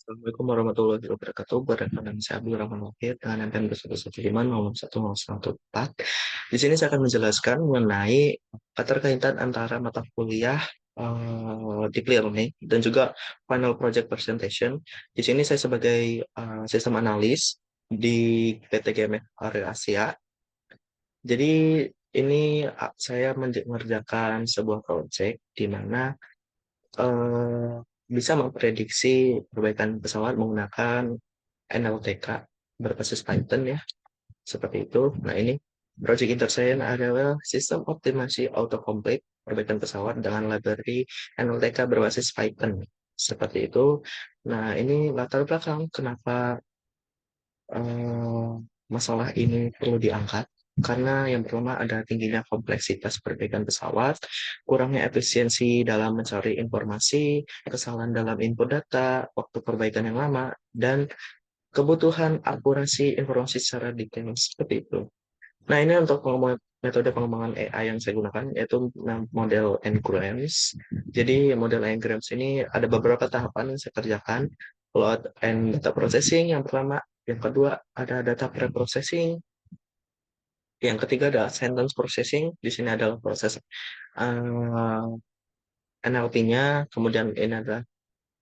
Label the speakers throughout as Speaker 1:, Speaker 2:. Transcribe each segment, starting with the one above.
Speaker 1: Assalamualaikum warahmatullahi wabarakatuh. Berkenaan saya Abdul Rahman Wahid dengan MPN 114. Di sini saya akan menjelaskan mengenai keterkaitan antara mata kuliah deep learning dan juga final project presentation. Di sini saya sebagai sistem analis di PT GMF Area Asia. Jadi ini saya mengerjakan sebuah project di mana eh, bisa memprediksi perbaikan pesawat menggunakan NLTK berbasis Python ya, seperti itu. Nah, ini project Intersain adalah sistem optimasi autocomplete perbaikan pesawat dengan library NLTK berbasis Python. Seperti itu. Nah, ini latar belakang kenapa eh, masalah ini perlu diangkat. Karena yang pertama ada tingginya kompleksitas perbaikan pesawat, kurangnya efisiensi dalam mencari informasi, kesalahan dalam input data, waktu perbaikan yang lama, dan kebutuhan akurasi informasi secara detail seperti itu. Nah, ini untuk metode pengembangan AI yang saya gunakan, yaitu model Ngrams. Jadi, model Ngrams ini ada beberapa tahapan yang saya kerjakan. Load and data processing yang pertama. Yang kedua, ada data pre-processing. Yang ketiga ada sentence processing. Di sini adalah proses NLP-nya. Kemudian ini adalah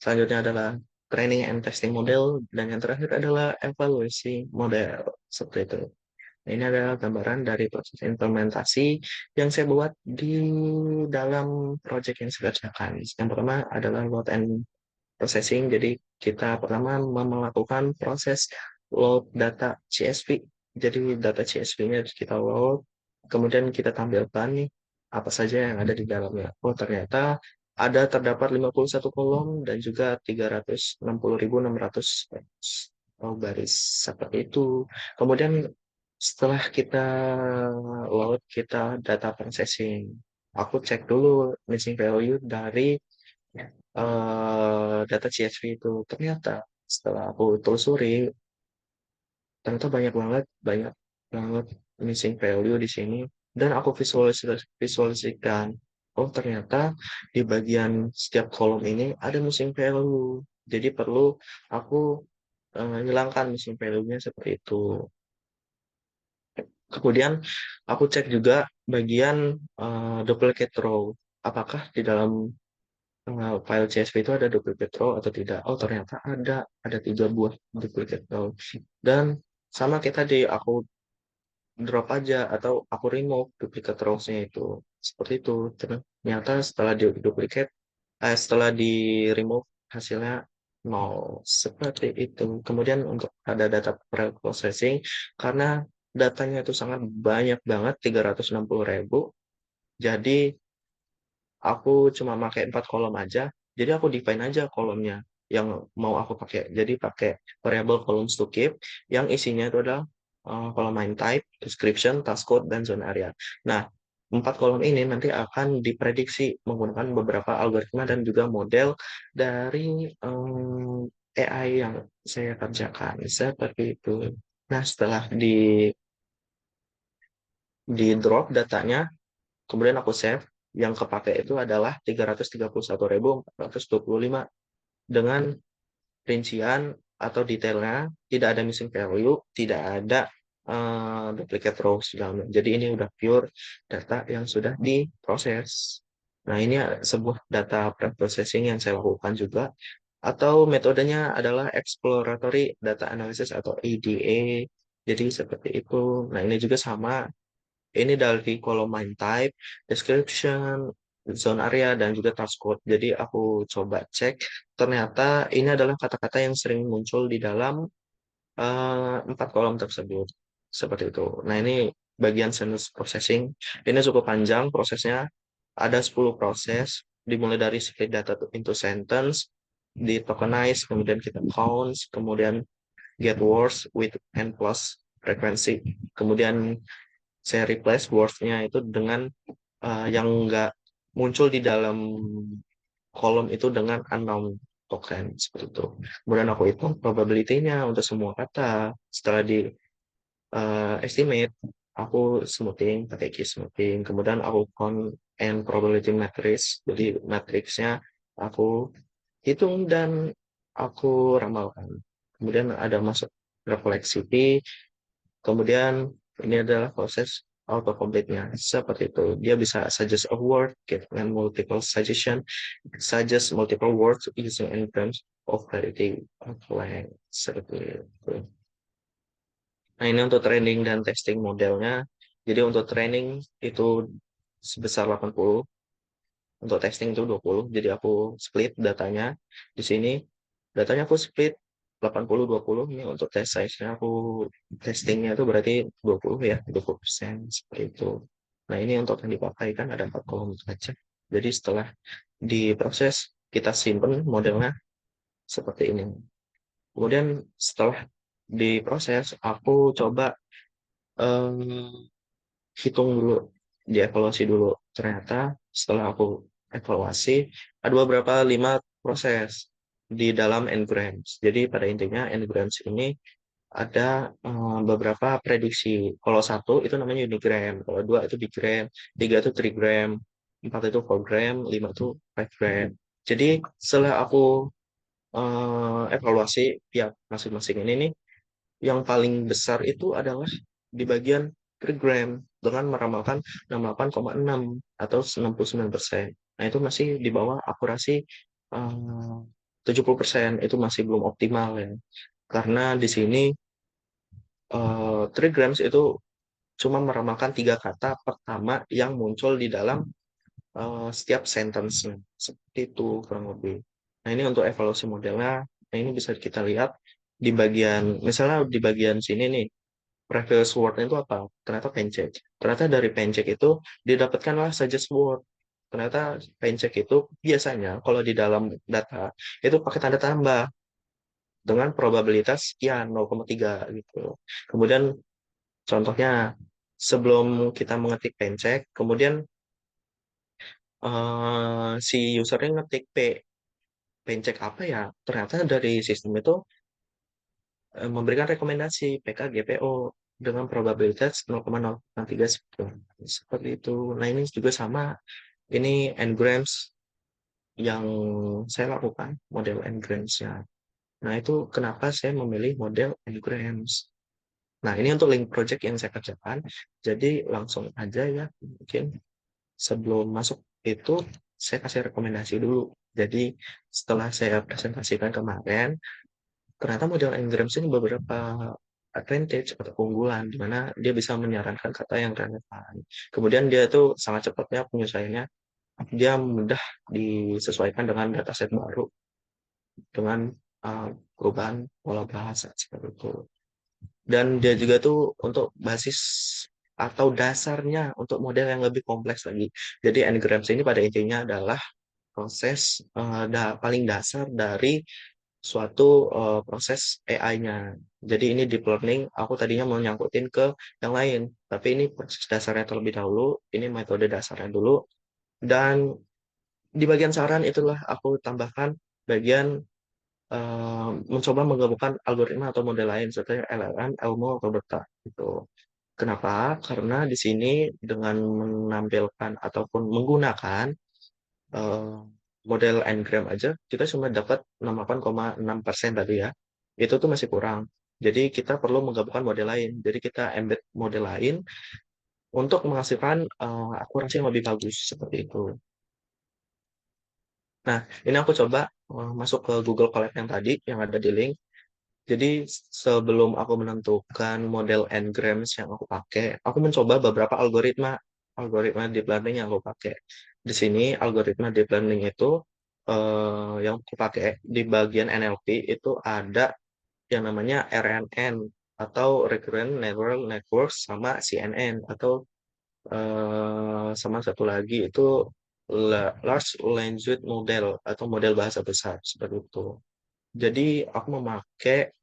Speaker 1: selanjutnya adalah training and testing model. Dan yang terakhir adalah evaluasi model. Seperti itu. Nah, ini adalah gambaran dari proses implementasi yang saya buat di dalam project yang saya kerjakan. Yang pertama adalah load and processing. Jadi kita pertama melakukan proses load data CSV. Jadi data CSV-nya kita load, kemudian kita tampilkan nih apa saja yang ada di dalamnya. Oh, ternyata ada terdapat 51 kolom dan juga 360.600 baris seperti itu. Kemudian setelah kita load, kita data processing. Aku cek dulu missing value dari data CSV itu. Ternyata setelah aku telusuri, ternyata banyak banget missing value di sini. Dan aku visualisasikan, oh ternyata di bagian setiap kolom ini ada missing value. Jadi perlu aku hilangkan missing value-nya seperti itu. Kemudian aku cek juga bagian duplicate row. Apakah di dalam file CSV itu ada duplicate row atau tidak? Oh, ternyata ada 3 buah duplicate row. Dan sama kayak tadi, aku drop aja atau aku remove duplicate rows-nya itu. Seperti itu. Ternyata setelah di remove hasilnya nol. Seperti itu. Kemudian untuk ada data pre-processing, karena datanya itu sangat banyak banget, 360.000. Jadi aku cuma pakai 4 kolom aja. Jadi aku define aja kolomnya yang mau aku pakai. Jadi pakai variable columns to keep yang isinya itu adalah kolom main type, description, task code, dan zone area. Nah, 4 kolom ini nanti akan diprediksi menggunakan beberapa algoritma dan juga model dari AI yang saya kerjakan. Seperti itu. Nah, setelah di drop datanya, kemudian aku save, yang kepake itu adalah 331.425 dengan rincian atau detailnya, tidak ada missing value, tidak ada duplicate rows di dalamnya. Jadi ini udah pure data yang sudah diproses. Nah, ini sebuah data pre-processing yang saya lakukan juga. Atau metodenya adalah exploratory data analysis atau EDA. Jadi seperti itu. Nah, ini juga sama, ini dari kolom main type, description, zone area, dan juga task code. Jadi aku coba cek, ternyata ini adalah kata-kata yang sering muncul di dalam 4 kolom tersebut. Seperti itu. Nah, ini bagian sentence processing. Ini cukup panjang prosesnya. Ada 10 proses, dimulai dari split data into sentence, di tokenize, kemudian kita count, kemudian get words with and plus frequency. Kemudian saya replace words-nya itu dengan yang nggak muncul di dalam kolom itu dengan unknown token seperti itu. Kemudian aku hitung probability-nya untuk semua kata. Setelah di estimate, aku smoothing pakai key smoothing. Kemudian aku count and probability matrix. Jadi matrixnya aku hitung dan aku ramalkan. Kemudian ada masuk refleksivity, kemudian ini adalah proses autocomplete-nya. Seperti itu. Dia bisa suggest a word, give them multiple suggestion, suggest multiple words using anagrams of clarity of length. Seperti itu. Nah, ini untuk training dan testing modelnya. Jadi untuk training itu sebesar 80, untuk testing itu 20. Jadi aku split datanya di sini. Datanya aku split 80-20. Ini untuk test size-nya aku testingnya itu berarti 20 ya, 20% seperti itu. Nah, ini untuk yang dipakai kan ada 4 kolom aja. Jadi setelah diproses, kita simpen modelnya seperti ini. Kemudian setelah diproses, aku coba em, hitung dulu, dievaluasi dulu. Ternyata setelah aku evaluasi, ada beberapa 5 proses di dalam Ngrams. Jadi pada intinya Ngrams ini ada beberapa prediksi. Kalau satu itu namanya unigram, kalau dua itu bigram, tiga itu trigram, empat itu fourgram, lima itu fivegram. Jadi setelah aku evaluasi pihak masing-masing ini nih, yang paling besar itu adalah di bagian trigram dengan meramalkan 68,6 atau 69%. Nah, itu masih di bawah akurasi 70%. Itu masih belum optimal ya. Karena di sini trigrams itu cuma meramalkan 3 kata pertama yang muncul di dalam setiap sentence-nya. Seperti itu kurang lebih. Nah, ini untuk evaluasi modelnya. Nah, ini bisa kita lihat di bagian, misalnya di bagian sini nih, previous word itu apa? Ternyata pencek. Ternyata dari pencek itu didapatkanlah suggest word. Ternyata pencek itu biasanya kalau di dalam data itu pakai tanda tambah dengan probabilitas sekian 0,3 gitu. Kemudian contohnya sebelum kita mengetik pencek, kemudian si usernya ngetik pencek apa ya? Ternyata dari sistem itu memberikan rekomendasi PKGPO dengan probabilitas 0,033 seperti itu. Nah, ini juga sama. Ini Ngrams yang saya lakukan, model Ngrams-nya. Nah, itu kenapa saya memilih model Ngrams. Nah, ini untuk link project yang saya kerjakan. Jadi langsung aja ya, mungkin sebelum masuk itu saya kasih rekomendasi dulu. Jadi setelah saya presentasikan kemarin, ternyata model Ngrams ini beberapa advantage atau keunggulan di mana dia bisa menyarankan kata yang relevan. Kemudian dia itu sangat cepatnya penyesuaiannya, dia mudah disesuaikan dengan dataset baru dengan perubahan pola bahasa seperti itu. Dan dia juga tuh untuk basis atau dasarnya untuk model yang lebih kompleks lagi. Jadi Ngrams ini pada intinya adalah proses paling dasar dari suatu proses AI-nya. Jadi ini deep learning, aku tadinya mau nyangkutin ke yang lain, tapi ini proses dasarnya terlebih dahulu, ini metode dasarnya dulu, dan di bagian saran itulah aku tambahkan bagian mencoba menggabungkan algoritma atau model lain seperti LLM, Elmo, atau Berta gitu. Kenapa? Karena di sini dengan menampilkan ataupun menggunakan eh, model Ngram aja, kita cuma dapat 68,6% tadi ya. Itu tuh masih kurang. Jadi kita perlu menggabungkan model lain. Jadi kita embed model lain untuk menghasilkan akurasi yang lebih bagus seperti itu. Nah, ini aku coba masuk ke Google Colab yang tadi yang ada di link. Jadi sebelum aku menentukan model Ngrams yang aku pakai, aku mencoba beberapa algoritma algoritma deep learning yang aku pakai. Di sini algoritma deep learning itu yang aku pakai di bagian NLP itu ada yang namanya RNN atau Recurrent Neural Network sama CNN atau sama satu lagi itu Large Language Model atau model bahasa besar seperti itu. Jadi aku memakai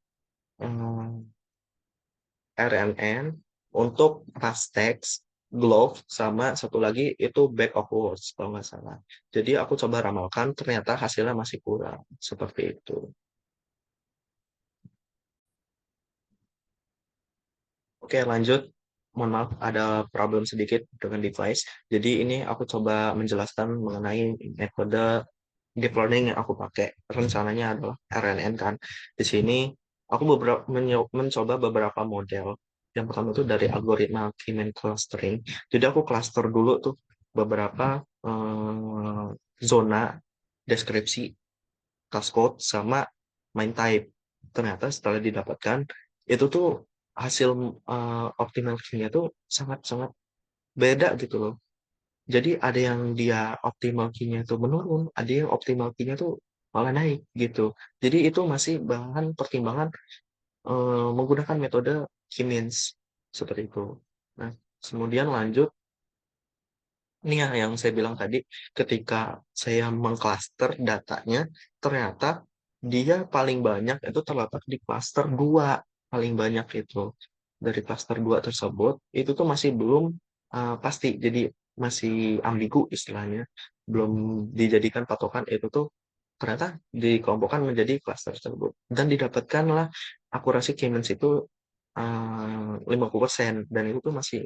Speaker 1: RNN untuk fast text, glove, sama satu lagi itu back of words kalau nggak salah. Jadi aku coba ramalkan, ternyata hasilnya masih kurang. Seperti itu. Oke, lanjut. Mohon maaf, ada problem sedikit dengan device. Jadi ini aku coba menjelaskan mengenai metode deep learning yang aku pakai rencananya adalah RNN kan. Di sini aku mencoba beberapa model. Yang pertama itu dari algoritma K-means clustering. Jadi aku cluster dulu tuh beberapa zona deskripsi class code sama main type. Ternyata setelah didapatkan itu tuh hasil optimal key-nya tuh sangat-sangat beda gitu loh. Jadi ada yang dia optimal key-nya itu menurun, ada yang optimal key-nya tuh malah naik gitu. Jadi itu masih bahan pertimbangan menggunakan metode K-means seperti itu. Nah, kemudian lanjut, ini yang saya bilang tadi, ketika saya mengklaster datanya, ternyata dia paling banyak itu terletak di klaster 2, paling banyak itu. Dari klaster 2 tersebut, itu tuh masih belum pasti, jadi masih ambigu istilahnya, belum dijadikan patokan itu tuh ternyata dikelompokkan menjadi klaster tersebut. Dan didapatkanlah akurasi K-means itu 50%, dan itu tuh masih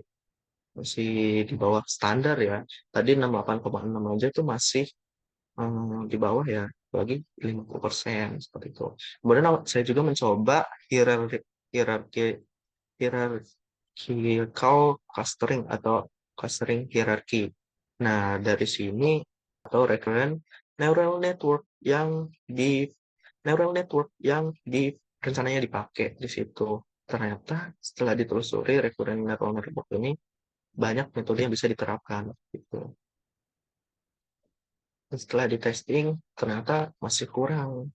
Speaker 1: masih di bawah standar ya. Tadi 68,6 aja itu masih di bawah ya, bagi 50% seperti itu. Kemudian saya juga mencoba hierarki hierarki hierarchical clustering atau clustering hierarki. Nah, dari sini atau recurrent neural network yang di neural network yang rencananya dipakai di situ. Ternyata setelah ditelusuri recurrent neural network ini banyak metode yang bisa diterapkan gitu. Setelah di testing ternyata masih kurang.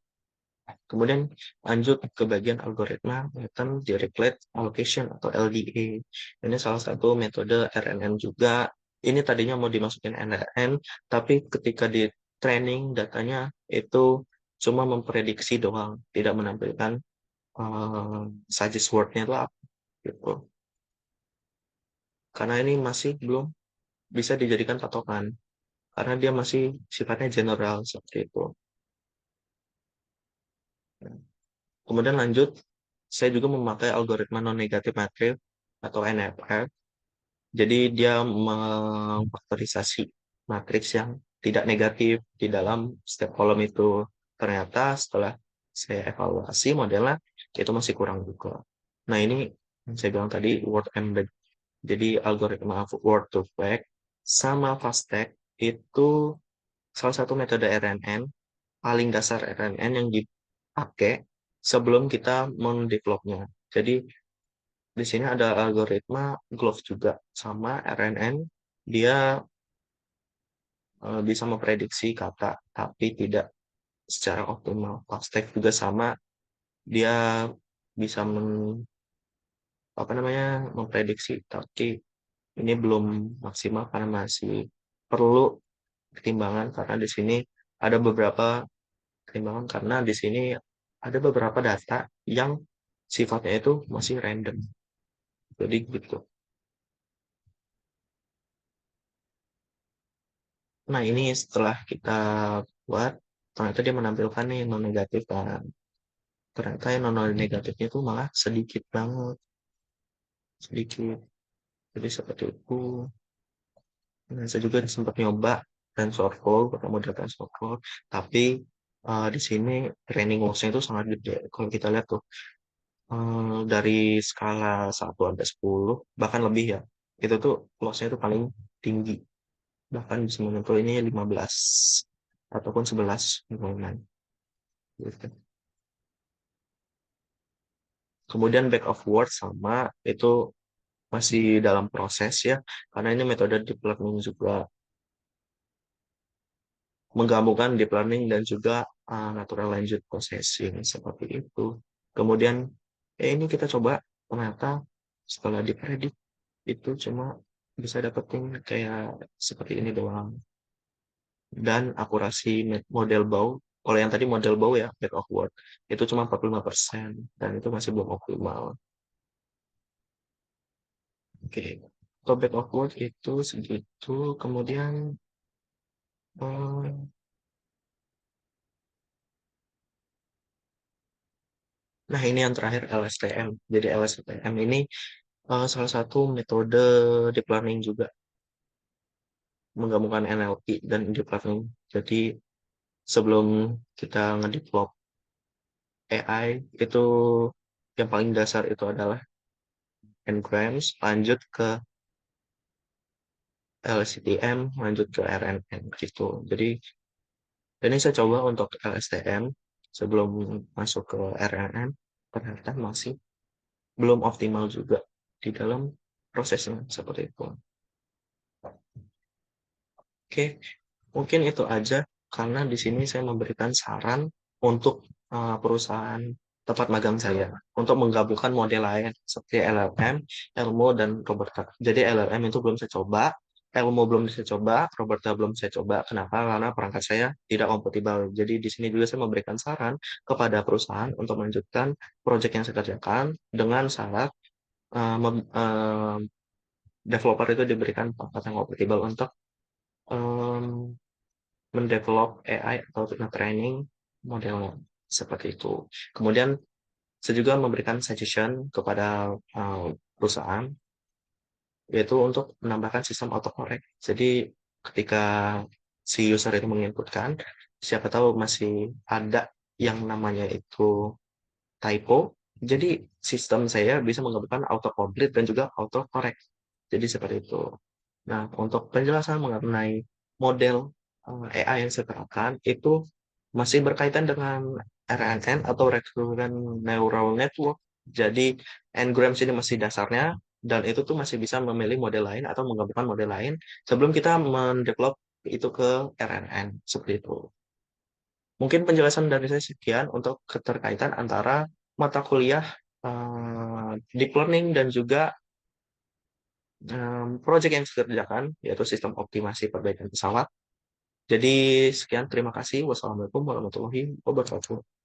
Speaker 1: Kemudian lanjut ke bagian algoritma pattern Dirichlet allocation atau LDA. Ini salah satu metode RNN juga. Ini tadinya mau dimasukin NRN, tapi ketika di training datanya itu cuma memprediksi doang, tidak menampilkan suggest word-nya itu apa gitu. Karena ini masih belum bisa dijadikan patokan, karena dia masih sifatnya general seperti itu. Kemudian lanjut, saya juga memakai algoritma non-negatif matrix atau NFR. Jadi dia memfaktorisasi matriks yang tidak negatif di dalam setiap kolom itu. Ternyata setelah saya evaluasi modelnya, itu masih kurang juga. Nah ini yang saya bilang tadi, word embed. Jadi algoritma word to fact sama fast tag itu salah satu metode RNN, paling dasar RNN yang dipakai sebelum kita mendevelopnya. Jadi di sini ada algoritma Glove juga sama RNN. Dia bisa memprediksi kata, tapi tidak secara optimal. Fast juga sama, dia bisa apa namanya, memprediksi, tapi ini belum maksimal karena masih perlu pertimbangan, karena di sini ada beberapa pertimbangan, karena di sini ada beberapa data yang sifatnya itu masih random. Jadi gitu. Nah, ini setelah kita buat, ternyata dia menampilkan nih non negatif kan. Ternyata yang non negatifnya itu malah sedikit banget, sedikit. Jadi seperti itu. Nah, saya juga sempat nyoba TensorFlow, ketemu dengan TensorFlow, tapi di sini training loss-nya itu sangat gede. Kalau kita lihat tuh, dari skala 1 sampai 10, bahkan lebih ya, itu tuh loss-nya itu paling tinggi. Bahkan bisa menyentuh ini 15 ataupun 11 lumayan. Gitu. Kemudian back of word sama itu masih dalam proses ya, karena ini metode deep learning juga, menggabungkan deep learning dan juga natural language processing seperti itu. Kemudian ini kita coba, ternyata setelah dipredik itu cuma bisa dapetin kayak seperti ini doang. Dan akurasi model bau, kalau yang tadi model bau ya back of word itu cuma 45%, dan itu masih belum optimal. Oke, untuk back of word itu segitu. Kemudian eh, nah ini yang terakhir LSTM. Jadi LSTM ini salah satu metode deep learning juga, menggabungkan NLP dan deep learning. Jadi sebelum kita ngedevelop AI itu yang paling dasar itu adalah Ngrams, lanjut ke LSTM, lanjut ke RNN gitu. Jadi ini saya coba untuk LSTM sebelum masuk ke RNN, ternyata masih belum optimal juga di dalam prosesnya seperti itu. Oke, mungkin itu aja karena di sini saya memberikan saran untuk perusahaan tempat magang saya untuk menggabungkan model lain seperti LLM, Elmo, dan Roberta. Jadi LLM itu belum saya coba, Elmo belum saya coba, Roberta belum saya coba. Kenapa? Karena perangkat saya tidak kompatibel. Jadi di sini juga saya memberikan saran kepada perusahaan untuk melanjutkan proyek yang saya kerjakan dengan syarat developer itu diberikan perangkat yang kompatibel untuk em, mendevelop AI atau training modelnya seperti itu. Kemudian saya juga memberikan suggestion kepada perusahaan yaitu untuk menambahkan sistem autocorrect. Jadi ketika si user itu menginputkan, siapa tahu masih ada yang namanya itu typo. Jadi sistem saya bisa mengabulkan autocomplete dan juga autocorrect. Jadi seperti itu. Nah, untuk penjelasan mengenai model AI yang saya terapkan itu masih berkaitan dengan RNN atau Recurrent Neural Network. Jadi Ngrams ini masih dasarnya dan itu tuh masih bisa memilih model lain atau menggabungkan model lain sebelum kita mendevelop itu ke RNN seperti itu. Mungkin penjelasan dari saya sekian untuk keterkaitan antara mata kuliah deep learning dan juga proyek yang saya kerjakan, yaitu sistem optimasi perbaikan pesawat. Jadi sekian, terima kasih. Wassalamualaikum warahmatullahi wabarakatuh.